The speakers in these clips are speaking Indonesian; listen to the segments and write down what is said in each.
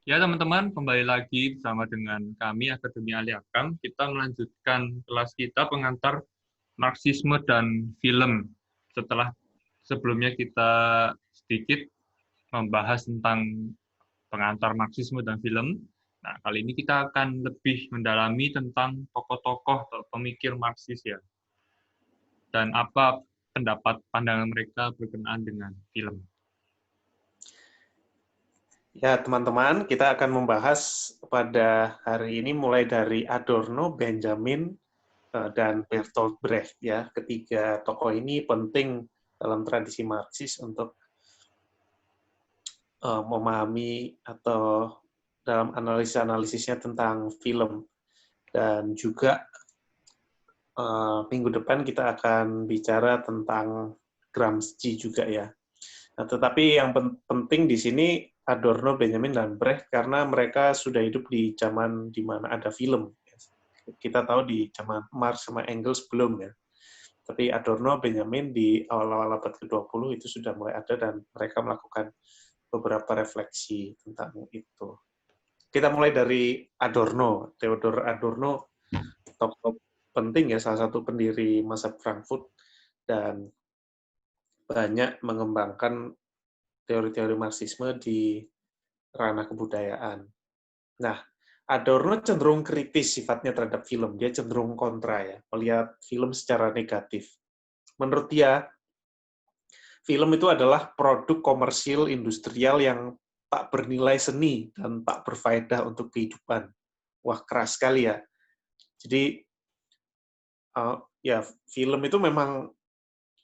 Ya teman-teman, kembali lagi bersama dengan kami Akademi Ali Akam. Kita melanjutkan kelas kita pengantar Marxisme dan film. Setelah sebelumnya kita sedikit membahas tentang pengantar Marxisme dan film. Nah, kali ini kita akan lebih mendalami tentang tokoh-tokoh atau pemikir Marxis ya. Dan apa pendapat pandangan mereka berkenaan dengan film. Ya, teman-teman, kita akan membahas pada hari ini mulai dari Adorno, Benjamin, dan Bertolt Brecht. Ya, ketiga tokoh ini penting dalam tradisi Marxis untuk memahami atau dalam analisis-analisisnya tentang film. Dan juga minggu depan kita akan bicara tentang Gramsci juga ya. Nah, tetapi yang penting di sini Adorno, Benjamin, dan Brecht karena mereka sudah hidup di zaman di mana ada film. Kita tahu di zaman Marx sama Engels belum ya. Tapi Adorno, Benjamin di awal-awal abad ke-20 itu sudah mulai ada dan mereka melakukan beberapa refleksi tentang itu. Kita mulai dari Adorno. Theodor Adorno, tokoh penting ya, salah satu pendiri masa Frankfurt dan banyak mengembangkan teori-teori Marxisme di ranah kebudayaan. Nah, Adorno cenderung kritis sifatnya terhadap film. Dia cenderung kontra ya, melihat film secara negatif. Menurut dia, film itu adalah produk komersil industrial yang tak bernilai seni dan tak berfaedah untuk kehidupan. Wah, keras sekali ya. Jadi, ya film itu memang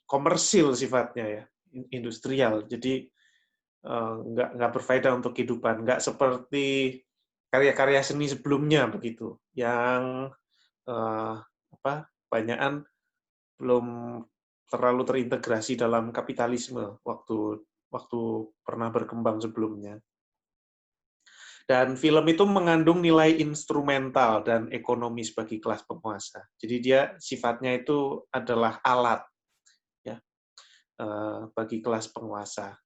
komersil sifatnya ya, industrial. Jadi, nggak berfaedah untuk kehidupan. Nggak seperti karya-karya seni sebelumnya begitu, yang banyakan belum terlalu terintegrasi dalam kapitalisme waktu pernah berkembang sebelumnya. Dan film itu mengandung nilai instrumental dan ekonomis bagi kelas penguasa. Jadi dia sifatnya itu adalah alat ya bagi kelas penguasa.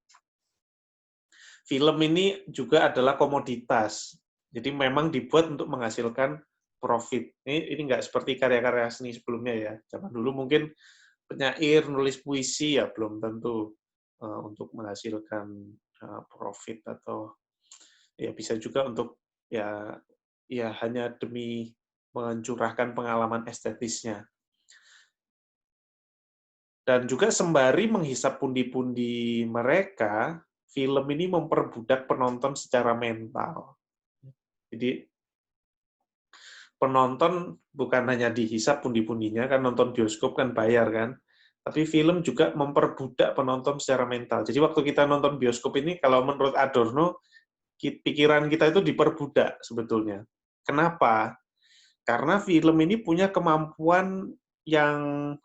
Film ini juga adalah komoditas. Jadi memang dibuat untuk menghasilkan profit. Ini nggak seperti karya-karya seni sebelumnya ya. Zaman dulu mungkin penyair nulis puisi ya belum tentu untuk menghasilkan profit atau ya bisa juga untuk ya hanya demi mencurahkan pengalaman estetisnya. Dan juga sembari menghisap pundi-pundi mereka, film ini memperbudak penonton secara mental. Jadi penonton bukan hanya dihisap pundi-pundinya, kan nonton bioskop kan bayar kan, tapi film juga memperbudak penonton secara mental. Jadi waktu kita nonton bioskop ini, kalau menurut Adorno, pikiran kita itu diperbudak sebetulnya. Kenapa? Karena film ini punya kemampuan yang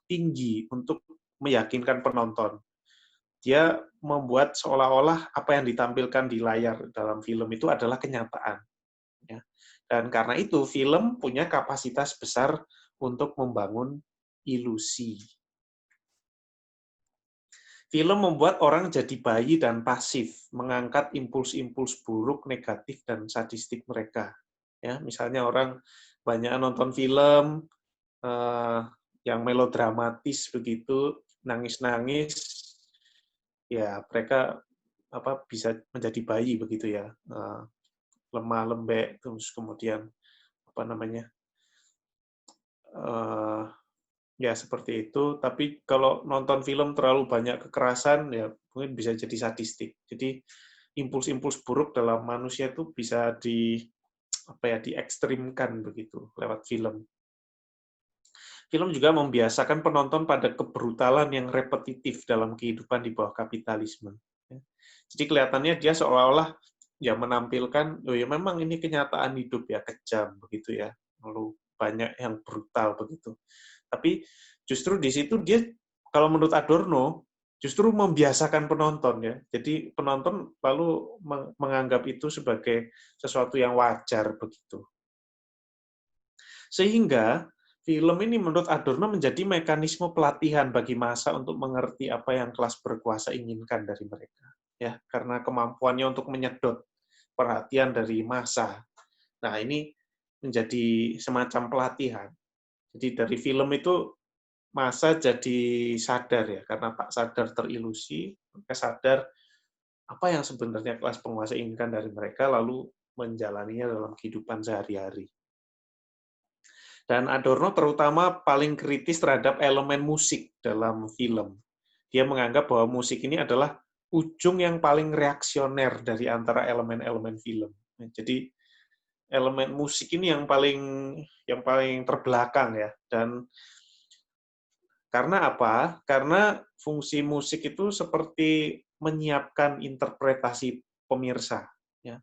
tinggi untuk meyakinkan penonton. Dia membuat seolah-olah apa yang ditampilkan di layar dalam film itu adalah kenyataan. Ya. Dan karena itu, film punya kapasitas besar untuk membangun ilusi. Film membuat orang jadi bayi dan pasif, mengangkat impuls-impuls buruk, negatif, dan sadistik mereka. Ya, misalnya orang banyak nonton film yang melodramatis begitu, nangis-nangis, ya mereka bisa menjadi bayi begitu ya, lemah lembek, terus kemudian apa namanya, ya seperti itu. Tapi kalau nonton film terlalu banyak kekerasan, ya mungkin bisa jadi sadistik. Jadi impuls-impuls buruk dalam manusia itu bisa diekstrimkan begitu lewat film. Film juga membiasakan penonton pada kebrutalan yang repetitif dalam kehidupan di bawah kapitalisme. Jadi kelihatannya dia seolah-olah ya menampilkan, oh ya memang ini kenyataan hidup ya, kejam begitu ya, lalu banyak yang brutal begitu. Tapi justru di situ dia, kalau menurut Adorno, justru membiasakan penonton ya. Jadi penonton lalu menganggap itu sebagai sesuatu yang wajar begitu. Sehingga film ini menurut Adorno menjadi mekanisme pelatihan bagi massa untuk mengerti apa yang kelas berkuasa inginkan dari mereka. Ya, karena kemampuannya untuk menyedot perhatian dari massa. Nah, ini menjadi semacam pelatihan. Jadi dari film itu massa jadi sadar ya, karena tak sadar terilusi, mereka sadar apa yang sebenarnya kelas penguasa inginkan dari mereka, lalu menjalaninya dalam kehidupan sehari-hari. Dan Adorno terutama paling kritis terhadap elemen musik dalam film. Dia menganggap bahwa musik ini adalah ujung yang paling reaksioner dari antara elemen-elemen film. Jadi elemen musik ini yang paling terbelakang ya. Dan karena apa? Karena fungsi musik itu seperti menyiapkan interpretasi pemirsa ya,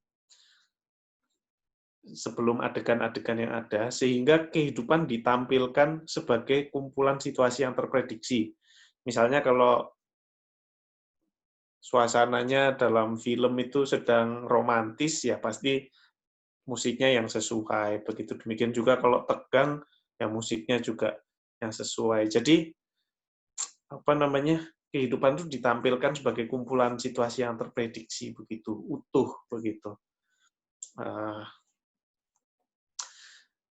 sebelum adegan-adegan yang ada, sehingga kehidupan ditampilkan sebagai kumpulan situasi yang terprediksi. Misalnya kalau suasananya dalam film itu sedang romantis, ya pasti musiknya yang sesuai. Begitu demikian juga kalau tegang, ya musiknya juga yang sesuai. Jadi apa namanya, kehidupan itu ditampilkan sebagai kumpulan situasi yang terprediksi, begitu utuh begitu.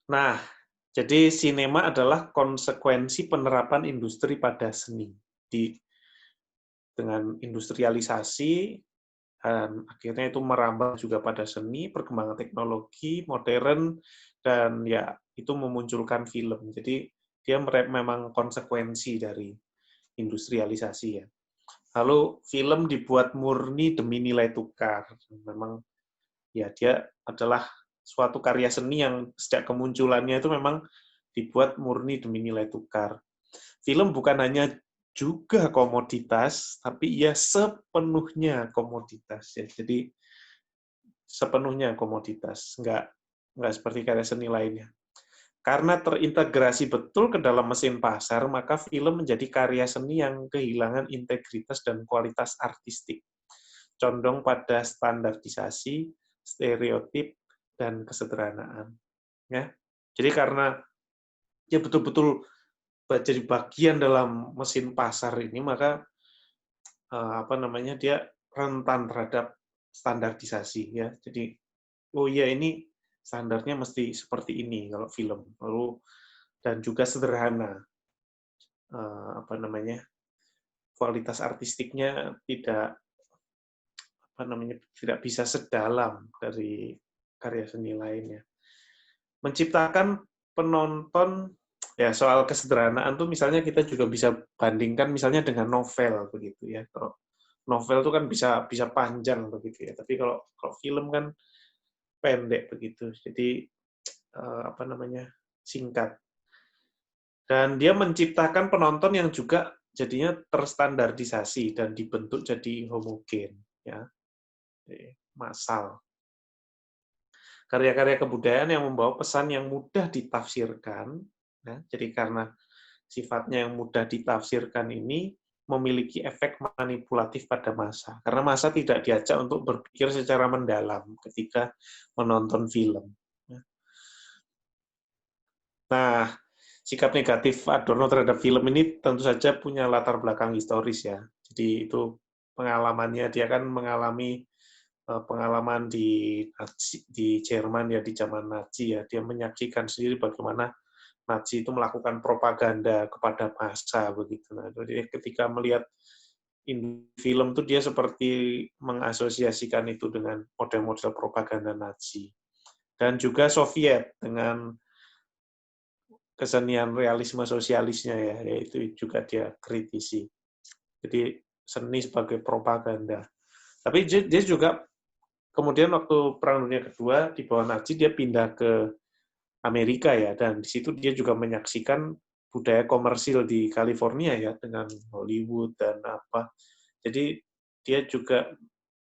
Nah, jadi sinema adalah konsekuensi penerapan industri pada seni. Dengan industrialisasi, dan akhirnya itu merambah juga pada seni, perkembangan teknologi modern, dan ya itu memunculkan film. Jadi dia memang konsekuensi dari industrialisasi ya. Lalu film dibuat murni demi nilai tukar. Memang ya dia adalah suatu karya seni yang sejak kemunculannya itu memang dibuat murni demi nilai tukar. Film bukan hanya juga komoditas, tapi ia sepenuhnya komoditas ya. Jadi sepenuhnya komoditas, nggak seperti karya seni lainnya. Karena terintegrasi betul ke dalam mesin pasar, maka film menjadi karya seni yang kehilangan integritas dan kualitas artistik, condong pada standarisasi, stereotip, dan kesederhanaan. Ya, jadi karena ya betul-betul jadi bagian dalam mesin pasar ini, maka apa namanya dia rentan terhadap standarisasi ya. Jadi oh iya ini standarnya mesti seperti ini kalau film. Lalu dan juga sederhana, apa namanya, kualitas artistiknya tidak bisa sedalam dari karya seni lainnya. Menciptakan penonton ya, soal kesederhanaan tuh misalnya kita juga bisa bandingkan misalnya dengan novel begitu ya. Kalau novel tuh kan bisa panjang begitu ya. Tapi kalau film kan pendek begitu. Jadi apa namanya, singkat. Dan dia menciptakan penonton yang juga jadinya terstandarisasi dan dibentuk jadi homogen ya, massal. Karya-karya kebudayaan yang membawa pesan yang mudah ditafsirkan ya, jadi karena sifatnya yang mudah ditafsirkan ini memiliki efek manipulatif pada massa, karena massa tidak diajak untuk berpikir secara mendalam ketika menonton film. Nah, sikap negatif Adorno terhadap film ini tentu saja punya latar belakang historis ya. Jadi itu pengalamannya, dia kan mengalami pengalaman di Jerman ya, di zaman Nazi ya. Dia menyaksikan sendiri bagaimana Nazi itu melakukan propaganda kepada massa begitu. Nah, jadi ketika melihat film itu dia seperti mengasosiasikan itu dengan model-model propaganda Nazi. Dan juga Soviet dengan kesenian realisme sosialisnya ya, yaitu juga dia kritisi. Jadi seni sebagai propaganda. Tapi dia juga kemudian waktu Perang Dunia Kedua di bawah Nazi dia pindah ke Amerika ya, dan di situ dia juga menyaksikan budaya komersil di California ya, dengan Hollywood dan apa. Jadi dia juga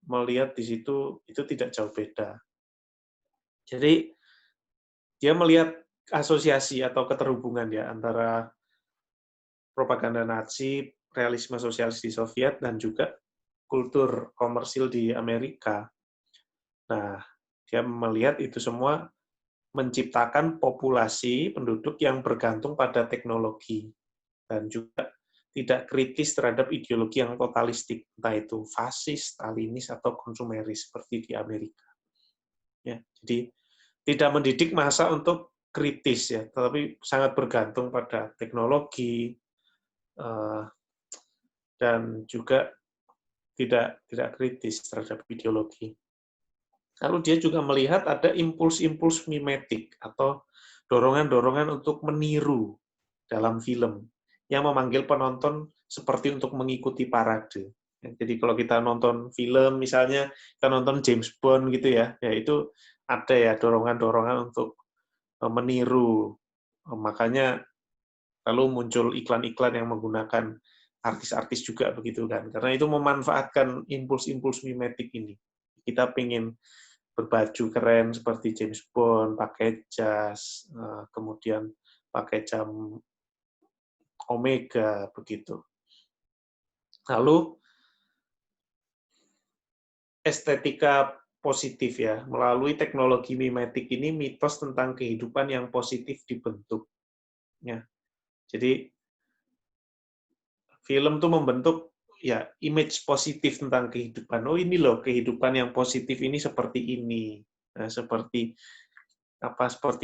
melihat di situ itu tidak jauh beda. Jadi dia melihat asosiasi atau keterhubungan ya antara propaganda Nazi, realisme sosialis di Soviet, dan juga kultur komersil di Amerika. Nah, dia melihat itu semua menciptakan populasi penduduk yang bergantung pada teknologi dan juga tidak kritis terhadap ideologi yang totalistik, entah itu fasis, stalinis, atau konsumeris seperti di Amerika. Ya, jadi tidak mendidik massa untuk kritis ya, tetapi sangat bergantung pada teknologi dan juga tidak kritis terhadap ideologi. Lalu dia juga melihat ada impuls-impuls mimetik atau dorongan-dorongan untuk meniru dalam film yang memanggil penonton seperti untuk mengikuti parade. Jadi kalau kita nonton film, misalnya kita nonton James Bond gitu ya, ya itu ada ya dorongan-dorongan untuk meniru. Makanya lalu muncul iklan-iklan yang menggunakan artis-artis juga begitu kan, karena itu memanfaatkan impuls-impuls mimetik ini. Kita ingin berbaju keren seperti James Bond, pakai jas, kemudian pakai jam Omega begitu. Lalu estetika positif ya, melalui teknologi mimetik ini mitos tentang kehidupan yang positif dibentuk. Ya. Jadi film tuh membentuk ya image positif tentang kehidupan. Oh ini loh kehidupan yang positif ini seperti ini. Nah, seperti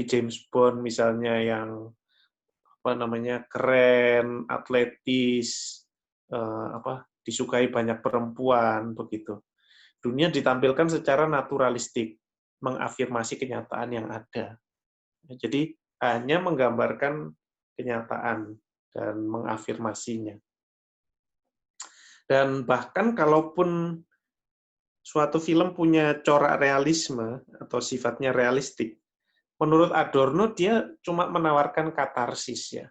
James Bond misalnya yang keren, atletis, disukai banyak perempuan begitu. Dunia ditampilkan secara naturalistik, mengafirmasi kenyataan yang ada. Jadi hanya menggambarkan kenyataan dan mengafirmasinya. Dan bahkan kalaupun suatu film punya corak realisme atau sifatnya realistik, menurut Adorno dia cuma menawarkan katarsis ya,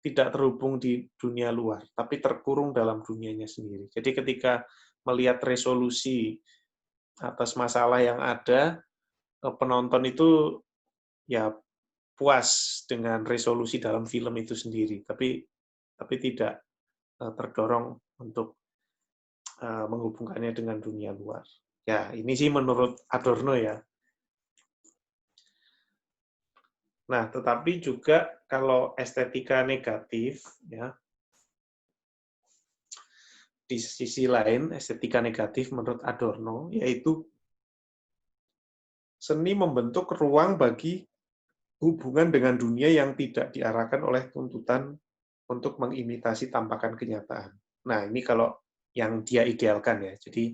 tidak terhubung di dunia luar, tapi terkurung dalam dunianya sendiri. Jadi ketika melihat resolusi atas masalah yang ada, penonton itu ya puas dengan resolusi dalam film itu sendiri, tapi tidak terdorong untuk menghubungkannya dengan dunia luar. Ya, ini sih menurut Adorno ya. Nah, tetapi juga kalau estetika negatif, ya, di sisi lain, estetika negatif menurut Adorno, yaitu seni membentuk ruang bagi hubungan dengan dunia yang tidak diarahkan oleh tuntutan untuk mengimitasi tampakan kenyataan. Nah, ini kalau yang dia idealkan ya. Jadi,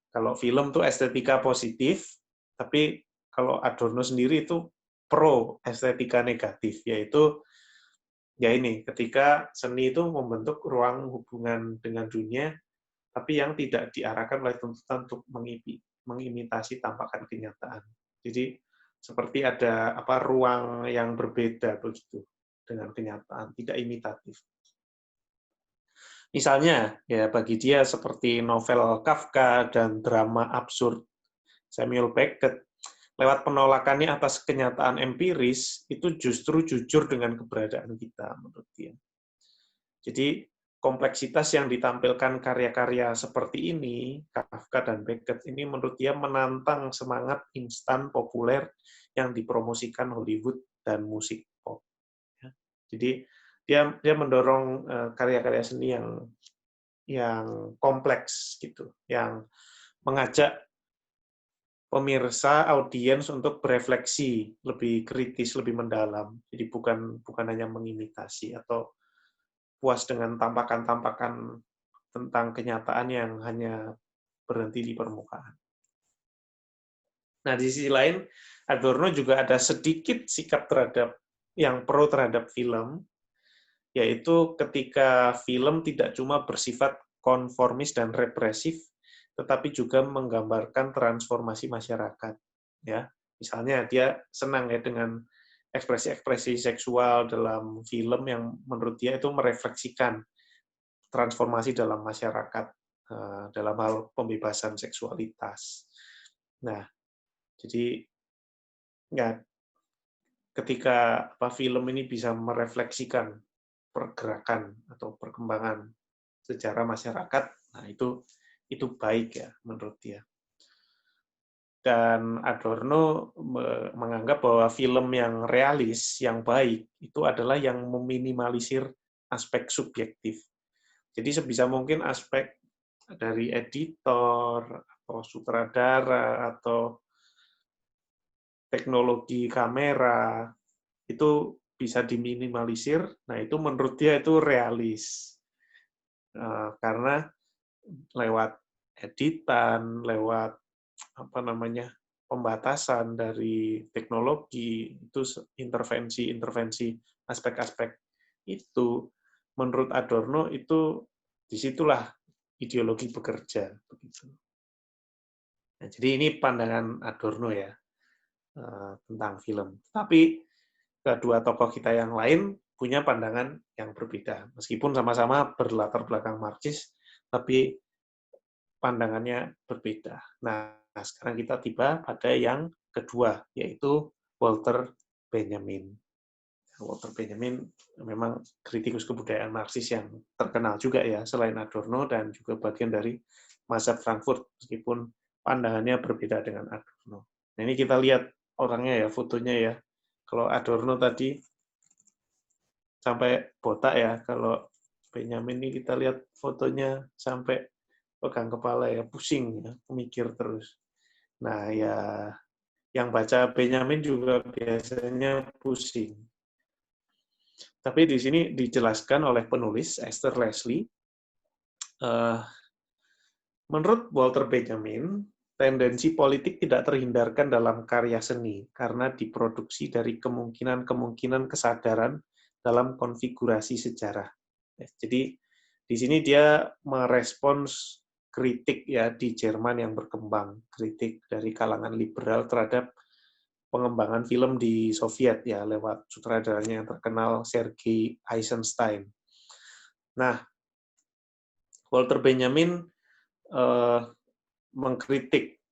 kalau film tuh estetika positif, tapi kalau Adorno sendiri itu pro estetika negatif, yaitu ya ini, ketika seni itu membentuk ruang hubungan dengan dunia, tapi yang tidak diarahkan oleh tuntutan untuk mengimitasi tampakan kenyataan. Jadi seperti ada ruang yang berbeda begitu dengan kenyataan, tidak imitatif. Misalnya, ya bagi dia seperti novel Kafka dan drama absurd Samuel Beckett, lewat penolakannya atas kenyataan empiris, itu justru jujur dengan keberadaan kita, menurut dia. Jadi, kompleksitas yang ditampilkan karya-karya seperti ini, Kafka dan Beckett, ini menurut dia menantang semangat instan populer yang dipromosikan Hollywood dan musik pop. Jadi, dia mendorong karya-karya seni yang kompleks gitu, yang mengajak pemirsa, audiens untuk berefleksi lebih kritis, lebih mendalam. Jadi bukan hanya mengimitasi atau puas dengan tampakan-tampakan tentang kenyataan yang hanya berhenti di permukaan. Nah, di sisi lain, Adorno juga ada sedikit sikap yang pro terhadap film, yaitu ketika film tidak cuma bersifat konformis dan represif, tetapi juga menggambarkan transformasi masyarakat. Ya, misalnya dia senang ya dengan ekspresi-ekspresi seksual dalam film yang menurut dia itu merefleksikan transformasi dalam masyarakat dalam hal pembebasan seksualitas. Nah, jadi ya ketika film ini bisa merefleksikan pergerakan atau perkembangan sejarah masyarakat, nah itu baik ya menurut dia. Dan Adorno menganggap bahwa film yang realis, yang baik, itu adalah yang meminimalisir aspek subjektif. Jadi sebisa mungkin aspek dari editor, atau sutradara, atau teknologi kamera itu bisa diminimalisir. Nah, itu menurut dia itu realis. Karena lewat editan, lewat apa namanya, pembatasan dari teknologi, itu intervensi aspek-aspek itu, menurut Adorno itu disitulah ideologi bekerja. Begitu. Nah, jadi ini pandangan Adorno ya tentang film. Tapi kedua tokoh kita yang lain punya pandangan yang berbeda. Meskipun sama-sama berlatar belakang Marxis, tapi pandangannya berbeda. Nah, sekarang kita tiba pada yang kedua, yaitu Walter Benjamin. Walter Benjamin memang kritikus kebudayaan Marxis yang terkenal juga ya, selain Adorno dan juga bagian dari mazhab Frankfurt, meskipun pandangannya berbeda dengan Adorno. Nah, ini kita lihat orangnya ya, fotonya ya. Kalau Adorno tadi sampai botak ya, kalau Benjamin ini kita lihat fotonya sampai pegang kepala ya, pusing ya, mikir terus. Nah ya, yang baca Benjamin juga biasanya pusing. Tapi di sini dijelaskan oleh penulis Esther Leslie, menurut Walter Benjamin, tendensi politik tidak terhindarkan dalam karya seni karena diproduksi dari kemungkinan-kemungkinan kesadaran dalam konfigurasi sejarah. Jadi di sini dia merespons kritik ya di Jerman yang berkembang, kritik dari kalangan liberal terhadap pengembangan film di Soviet ya lewat sutradaranya yang terkenal Sergei Eisenstein. Nah, Walter Benjamin mengkritik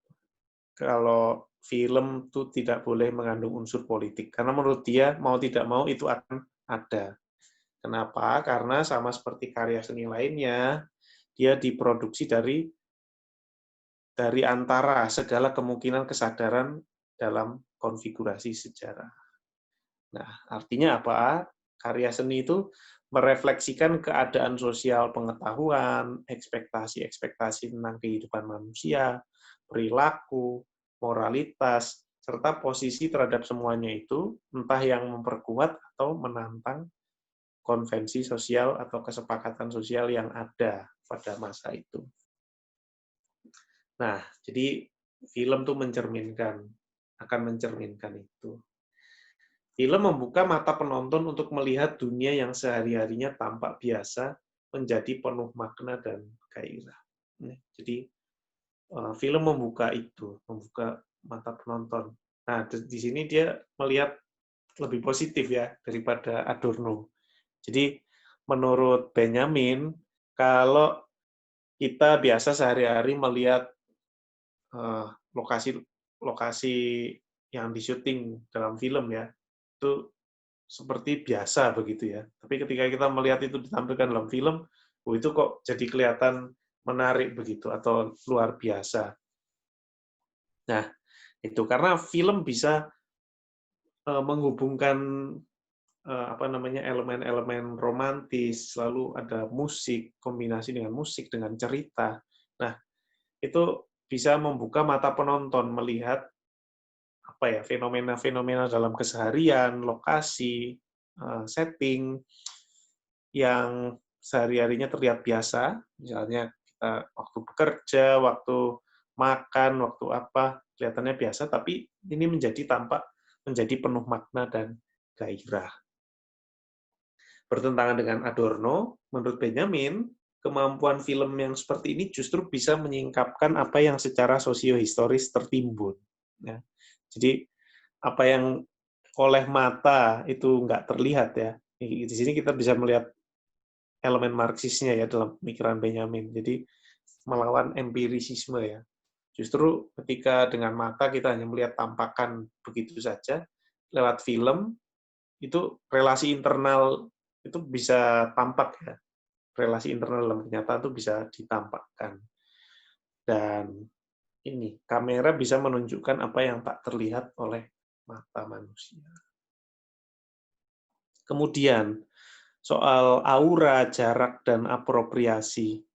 kalau film itu tidak boleh mengandung unsur politik karena menurut dia mau tidak mau itu akan ada. Kenapa? Karena sama seperti karya seni lainnya, dia diproduksi dari antara segala kemungkinan kesadaran dalam konfigurasi sejarah. Nah, artinya apa? Karya seni itu merefleksikan keadaan sosial pengetahuan, ekspektasi-ekspektasi tentang kehidupan manusia, perilaku, moralitas, serta posisi terhadap semuanya itu, entah yang memperkuat atau menantang konvensi sosial atau kesepakatan sosial yang ada pada masa itu. Nah, jadi film tuh akan mencerminkan itu. Film membuka mata penonton untuk melihat dunia yang sehari-harinya tampak biasa menjadi penuh makna dan gairah. Jadi film membuka mata penonton. Nah, di sini dia melihat lebih positif ya daripada Adorno. Jadi menurut Benjamin, kalau kita biasa sehari-hari melihat lokasi yang disyuting dalam film ya, itu seperti biasa begitu ya. Tapi ketika kita melihat itu ditampilkan dalam film, itu kok jadi kelihatan menarik begitu atau luar biasa. Nah, itu karena film bisa menghubungkan elemen-elemen romantis, lalu ada musik, kombinasi dengan musik, dengan cerita. Nah, itu bisa membuka mata penonton melihat fenomena-fenomena dalam keseharian, lokasi, setting yang sehari-harinya terlihat biasa, misalnya kita waktu bekerja, waktu makan, waktu apa, kelihatannya biasa, tapi ini menjadi penuh makna dan gairah. Bertentangan dengan Adorno, menurut Benjamin, kemampuan film yang seperti ini justru bisa menyingkapkan apa yang secara sosiohistoris tertimbun. Ya. Jadi apa yang oleh mata itu nggak terlihat ya. Di sini kita bisa melihat elemen Marxisnya ya dalam pemikiran Benjamin. Jadi melawan empirisisme ya. Justru ketika dengan mata kita hanya melihat tampakan begitu saja, lewat film itu relasi internal itu bisa tampak ya. Relasi internal dalam kenyataan itu bisa ditampakkan. Dan ini, kamera bisa menunjukkan apa yang tak terlihat oleh mata manusia. Kemudian, soal aura, jarak, dan apropriasi.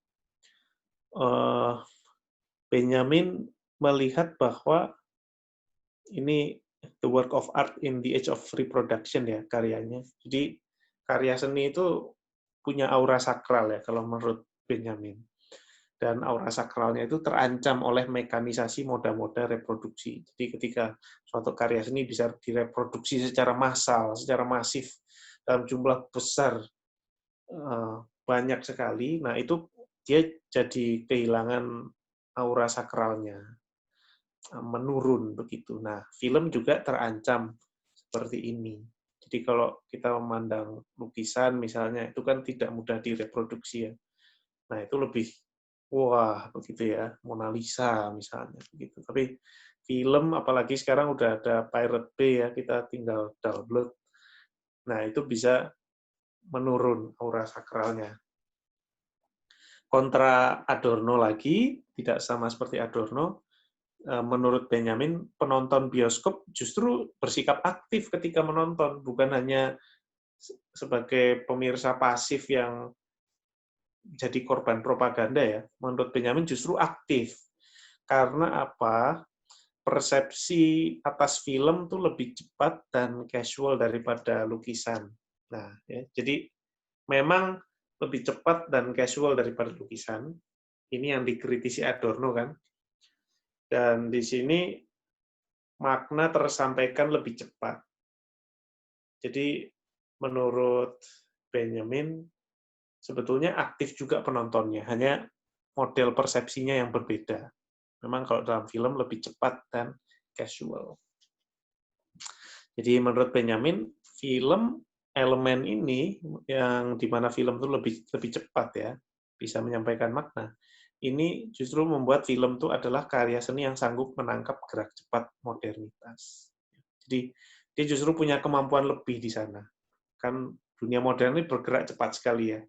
Benjamin melihat bahwa ini the work of art in the age of reproduction ya karyanya. Jadi karya seni itu punya aura sakral ya kalau menurut Benjamin. Dan aura sakralnya itu terancam oleh mekanisasi moda-moda reproduksi. Jadi ketika suatu karya seni bisa direproduksi secara massal, secara masif, dalam jumlah besar, banyak sekali, nah itu dia jadi kehilangan aura sakralnya, menurun begitu. Nah, film juga terancam seperti ini. Jadi kalau kita memandang lukisan misalnya, itu kan tidak mudah direproduksi ya. Nah, itu lebih wah, begitu ya, Mona Lisa misalnya, begitu. Tapi film, apalagi sekarang udah ada Pirate Bay ya, kita tinggal download. Nah, itu bisa menurun aura sakralnya. Kontra Adorno lagi, tidak sama seperti Adorno, menurut Benjamin, penonton bioskop justru bersikap aktif ketika menonton, bukan hanya sebagai pemirsa pasif yang jadi korban propaganda ya. Menurut Benjamin justru aktif. Karena apa? Persepsi atas film tuh lebih cepat dan casual daripada lukisan. Nah, ya, jadi memang lebih cepat dan casual daripada lukisan. Ini yang dikritisi Adorno kan. Dan di sini makna tersampaikan lebih cepat. Jadi menurut Benjamin sebetulnya aktif juga penontonnya, hanya model persepsinya yang berbeda. Memang kalau dalam film lebih cepat dan casual. Jadi menurut Benjamin, film elemen ini yang dimana film itu lebih cepat ya, bisa menyampaikan makna. Ini justru membuat film itu adalah karya seni yang sanggup menangkap gerak cepat modernitas. Jadi dia justru punya kemampuan lebih di sana. Kan dunia modern ini bergerak cepat sekali ya.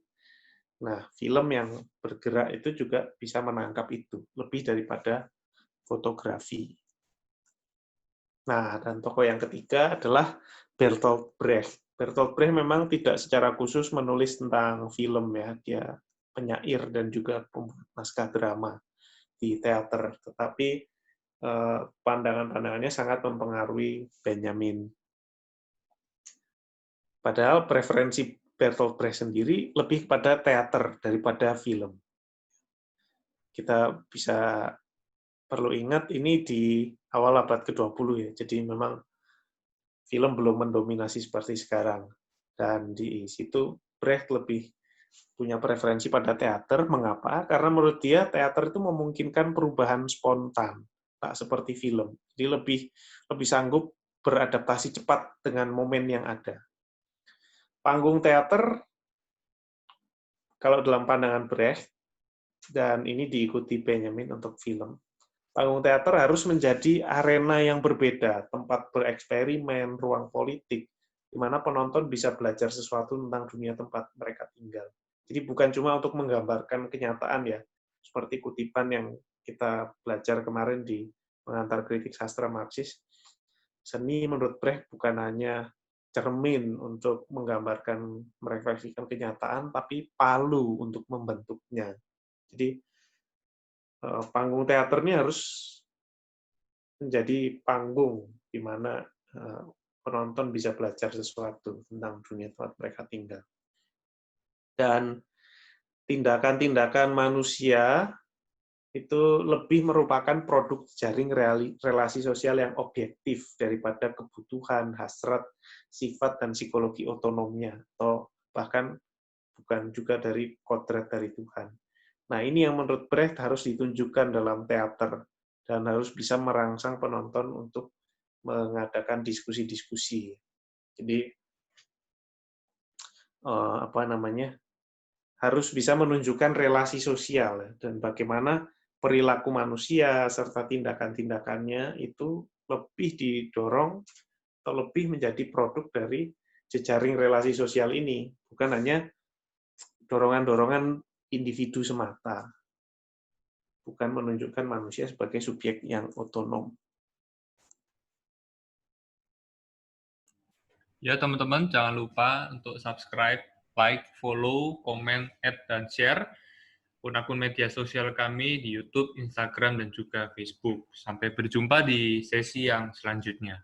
Nah, film yang bergerak itu juga bisa menangkap itu, lebih daripada fotografi. Nah, dan tokoh yang ketiga adalah Bertolt Brecht. Bertolt Brecht memang tidak secara khusus menulis tentang film ya, dia penyair dan juga pembuat naskah drama di teater, tetapi pandangan-pandangannya sangat mempengaruhi Benjamin. Padahal preferensi Bertolt Brecht sendiri lebih kepada teater daripada film. Kita bisa perlu ingat ini di awal abad ke-20 ya, jadi memang film belum mendominasi seperti sekarang. Dan di situ Brecht lebih punya preferensi pada teater. Mengapa? Karena menurut dia teater itu memungkinkan perubahan spontan, tak seperti film. Jadi lebih sanggup beradaptasi cepat dengan momen yang ada. Panggung teater, kalau dalam pandangan Brecht, dan ini diikuti Benjamin untuk film, panggung teater harus menjadi arena yang berbeda, tempat bereksperimen, ruang politik, di mana penonton bisa belajar sesuatu tentang dunia tempat mereka tinggal. Jadi bukan cuma untuk menggambarkan kenyataan ya, seperti kutipan yang kita belajar kemarin di pengantar kritik sastra Marxis. Seni menurut Brecht bukan hanya cermin untuk menggambarkan, merefleksikan kenyataan, tapi palu untuk membentuknya. Jadi panggung teater ini harus menjadi panggung di mana penonton bisa belajar sesuatu tentang dunia tempat mereka tinggal. Dan tindakan-tindakan manusia itu lebih merupakan produk jaring relasi sosial yang objektif daripada kebutuhan, hasrat, sifat, dan psikologi otonomnya, atau bahkan bukan juga dari kodrat dari Tuhan. Nah, ini yang menurut Brecht harus ditunjukkan dalam teater, dan harus bisa merangsang penonton untuk mengadakan diskusi-diskusi. Jadi, harus bisa menunjukkan relasi sosial, dan bagaimana perilaku manusia serta tindakan-tindakannya itu lebih didorong atau lebih menjadi produk dari jejaring relasi sosial ini, bukan hanya dorongan-dorongan individu semata, bukan menunjukkan manusia sebagai subjek yang otonom. Ya, teman-teman, jangan lupa untuk subscribe, like, follow, komen, add, dan share akun media sosial kami di YouTube, Instagram, dan juga Facebook. Sampai berjumpa di sesi yang selanjutnya.